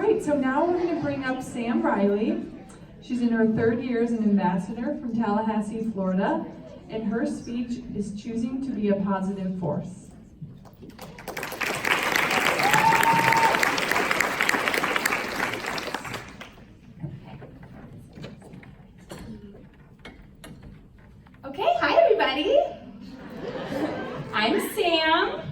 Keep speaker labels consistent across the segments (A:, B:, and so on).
A: right, so now we're going to bring up Sam Reilly. She's in her third year as an ambassador from Tallahassee, Florida, and her speech is choosing to be a positive force.
B: Okay, hi everybody. I'm Sam.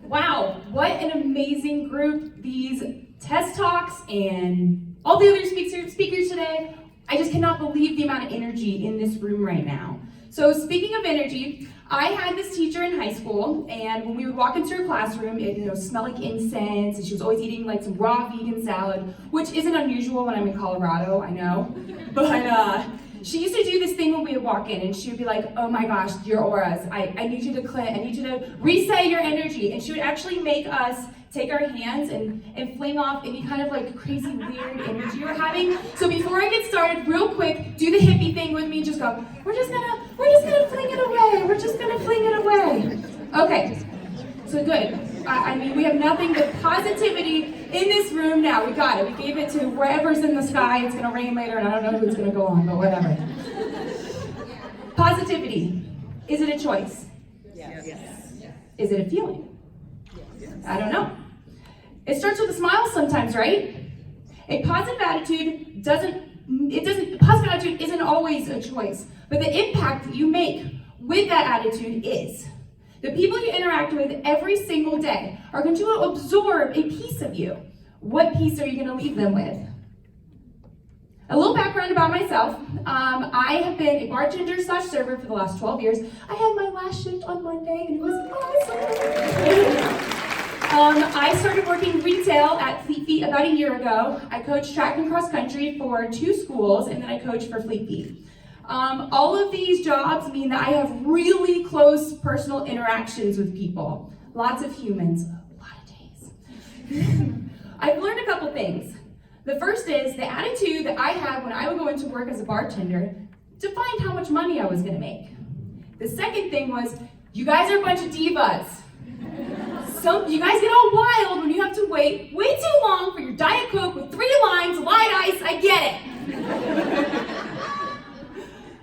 B: Wow, what an amazing group. These TESS talks and all the other speakers today. I just cannot believe the amount of energy in this room right now. So speaking of energy, I had this teacher in high school, and when we would walk into her classroom, it smelled like incense, and she was always eating like some raw vegan salad, which isn't unusual when I'm in Colorado, I know. But she used to do this thing when we would walk in, and she would be like, oh my gosh, your auras, I need you to cleanse, I need you to reset your energy. And she would actually make us take our hands and fling off any kind of like crazy weird energy you're having. So before I get started, real quick, do the hippie thing with me, just go, we're just gonna fling it away, we're just gonna fling it away. Okay, so good. I mean, we have nothing but positivity in this room now. We got it. We gave it to wherever's in the sky. It's going to rain later, and I don't know who's going to go on, but whatever. Positivity. Is it a choice?
C: Yes.
B: Is it a feeling? I don't know. It starts with a smile sometimes, right? A positive attitude positive attitude isn't always a choice, but the impact that you make with that attitude is. The people you interact with every single day are going to absorb a piece of you. What piece are you going to leave them with? A little background about myself. I have been a bartender / server for the last 12 years. I had my last shift on Monday, and it was awesome. I started working retail at Fleet Feet about a year ago. I coached track and cross country for 2 schools, and then I coached for Fleet Feet. All of these jobs mean that I have really close personal interactions with people. Lots of humans, a lot of days. I've learned a couple things. The first is the attitude that I had when I would go into work as a bartender defined how much money I was gonna make. The second thing was, you guys are a bunch of divas. You guys get all wild when you have to wait way too long for your Diet Coke with 3 limes, light ice, I get it.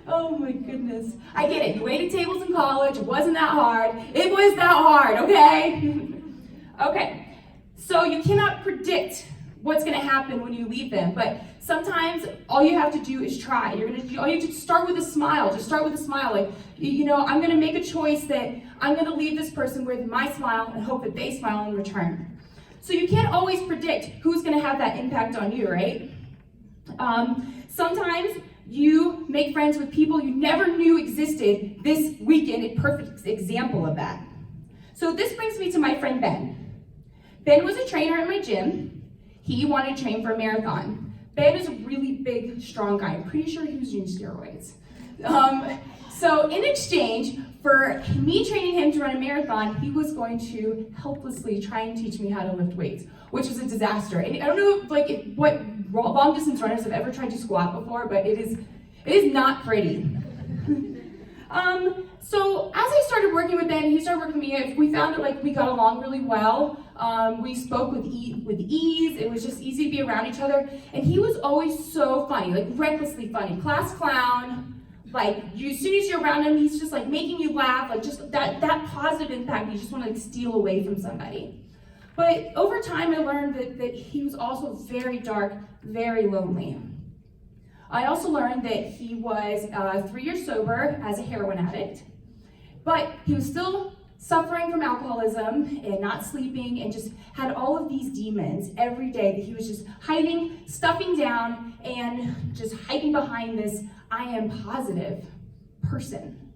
B: Oh my goodness. I get it. You waited tables in college. It wasn't that hard. It was that hard, okay? Okay. So you cannot predict what's going to happen when you leave them, but sometimes all you have to do is try. All you have to start with a smile. Just start with a smile. Like, I'm going to make a choice that I'm going to leave this person with my smile and hope that they smile in return. So you can't always predict who's going to have that impact on you, right? Sometimes you make friends with people you never knew existed. This weekend, a perfect example of that. So this brings me to my friend Ben. Ben was a trainer at my gym. He wanted to train for a marathon. Ben is a really big, strong guy. I'm pretty sure he was using steroids. So in exchange for me training him to run a marathon, he was going to helplessly try and teach me how to lift weights, which was a disaster. And I don't know what long distance runners have ever tried to squat before, but it is not pretty. So as I started working with Ben, he started working with me, we found that we got along really well. We spoke with ease. It was just easy to be around each other. And he was always so funny, recklessly funny. Class clown. As soon as you're around him, he's just making you laugh, just that positive impact you just want to steal away from somebody. But over time, I learned that he was also very dark, very lonely. I also learned that he was 3 years sober as a heroin addict, but he was still suffering from alcoholism and not sleeping and just had all of these demons every day that he was just hiding, stuffing down, and just hiding behind this I am positive person.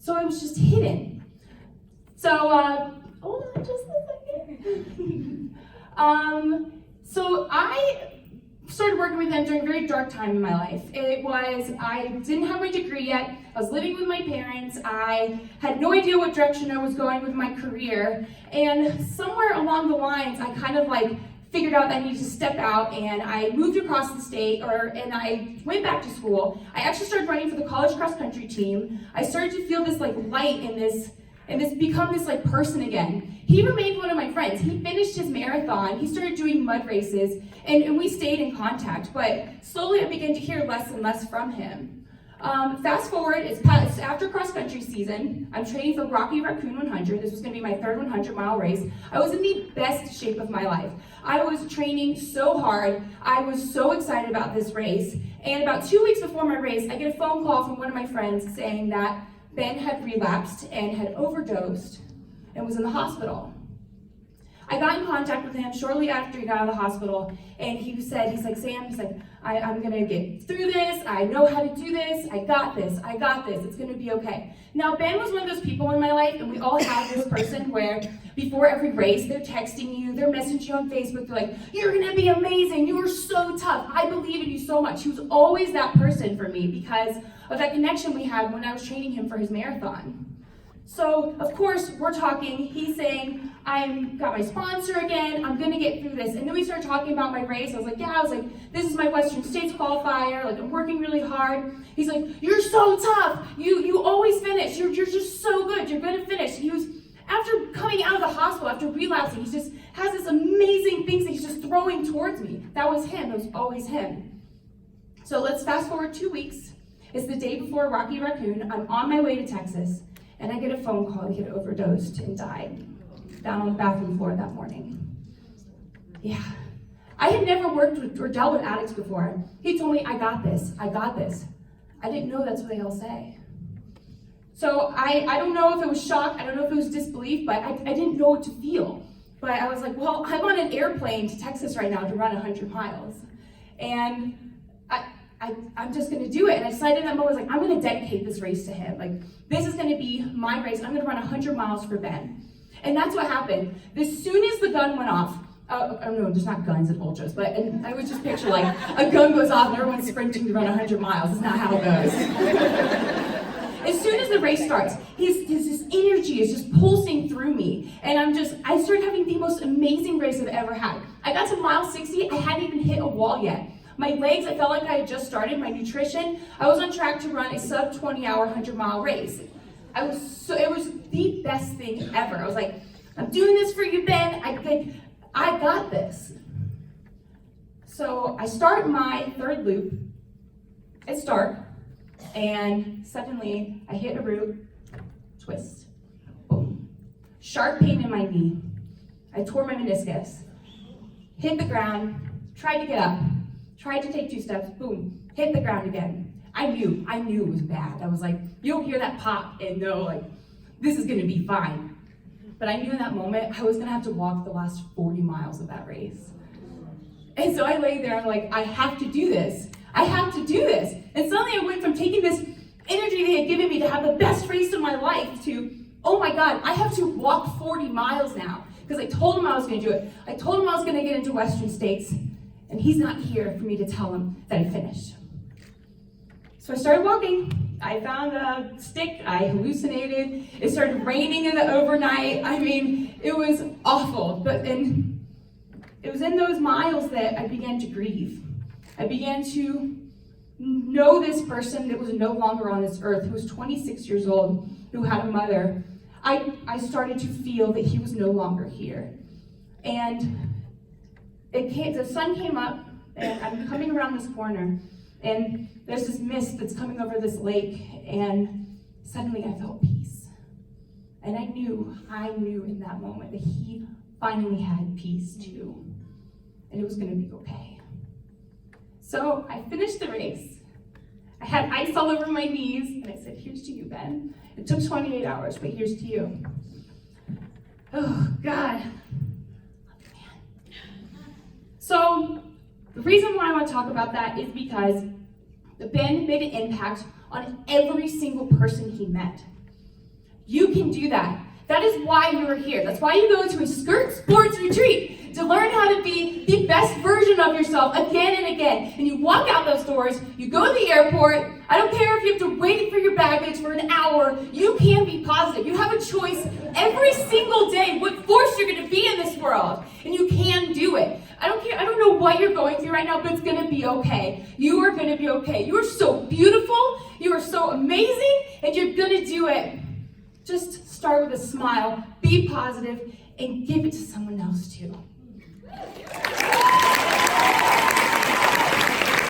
B: So it was just hidden. So, hold on just a second. So I started working with him during a very dark time in my life. I didn't have my degree yet. I was living with my parents. I had no idea what direction I was going with my career. And somewhere along the lines, I kind of figured out that I needed to step out, and I moved across the state, and I went back to school. I actually started running for the college cross country team. I started to feel this light in this and become this like person again. He remained one of my friends. He finished his marathon. He started doing mud races, and we stayed in contact. But slowly, I began to hear less and less from him. Fast forward, it's after cross country season. I'm training for Rocky Raccoon 100. This was going to be my third 100-mile race. I was in the best shape of my life. I was training so hard. I was so excited about this race. And about 2 weeks before my race, I get a phone call from one of my friends saying that Ben had relapsed and had overdosed and was in the hospital. I got in contact with him shortly after he got out of the hospital, and he's like, Sam, I'm gonna get through this, I know how to do this, I got this, it's gonna be okay. Now, Ben was one of those people in my life, and we all have this person where before every race, they're texting you, they're messaging you on Facebook, they're like, you're gonna be amazing, you are so tough, I believe in you so much. He was always that person for me because of that connection we had when I was training him for his marathon. So, of course, we're talking, he's saying, I've got my sponsor again, I'm gonna get through this. And then we started talking about my race. I was like, this is my Western States qualifier, like I'm working really hard. He's like, you're so tough, you always finish, you're just so good, you're gonna finish. He was, after coming out of the hospital, after relapsing, he just has this amazing things that he's just throwing towards me. That was him, that was always him. So let's fast forward 2 weeks. It's the day before Rocky Raccoon, I'm on my way to Texas. And I get a phone call, he had overdosed and died down on the bathroom floor that morning. Yeah. I had never worked with or dealt with addicts before. He told me, I got this. I didn't know that's what they all say. So I don't know if it was shock, I don't know if it was disbelief, but I didn't know what to feel. But I was like, well, I'm on an airplane to Texas right now to run 100 miles. And I'm just gonna do it. And I decided in that moment, I was like, I'm gonna dedicate this race to him. Like, this is gonna be my race. I'm gonna run 100 miles for Ben. And that's what happened. As soon as the gun went off, oh no, there's not guns at ultras, but and I would just picture like a gun goes off and everyone's sprinting to run 100 miles. It's not how it goes. As soon as the race starts, his energy is just pulsing through me. And I started having the most amazing race I've ever had. I got to mile 60, I hadn't even hit a wall yet. My legs, I felt like I had just started. My nutrition, I was on track to run a sub 20-hour 100-mile race. It was the best thing ever. I was like, I'm doing this for you, Ben. I got this. So I start my third loop. It's dark, and suddenly I hit a root, twist, boom. Sharp pain in my knee. I tore my meniscus. Hit the ground, tried to get up. Tried to take 2 steps, boom, hit the ground again. I knew it was bad. I was like, you'll hear that pop and know, like, this is gonna be fine. But I knew in that moment, I was gonna have to walk the last 40 miles of that race. And so I lay there, I'm like, I have to do this. And suddenly I went from taking this energy they had given me to have the best race of my life to, oh my God, I have to walk 40 miles now. Because I told him I was gonna do it. I told him I was gonna get into Western States. And he's not here for me to tell him that I finished. So I started walking. I found a stick. I hallucinated. It started raining in the overnight. I mean, it was awful. But it was in those miles that I began to grieve. I began to know this person that was no longer on this earth, who was 26 years old, who had a mother. I started to feel that he was no longer here. And the sun came up, and I'm coming around this corner, and there's this mist that's coming over this lake, and suddenly I felt peace. And I knew in that moment that he finally had peace too, and it was gonna be okay. So I finished the race. I had ice all over my knees, and I said, here's to you, Ben. It took 28 hours, but here's to you. Oh, God. So the reason why I want to talk about that is because Ben made an impact on every single person he met. You can do that. That is why you are here. That's why you go to a skirt sports retreat, to learn how to be the best version of yourself again and again. And you walk out those doors, you go to the airport, I don't care if you have to wait for your baggage for an hour, you can be positive. You have a choice every single day what force you're going to be in this world. And you can do it. I don't care, I don't know what you're going through right now, but it's going to be okay. You are going to be okay. You are so beautiful, you are so amazing, and you're going to do it. Just start with a smile, be positive, and give it to someone else too.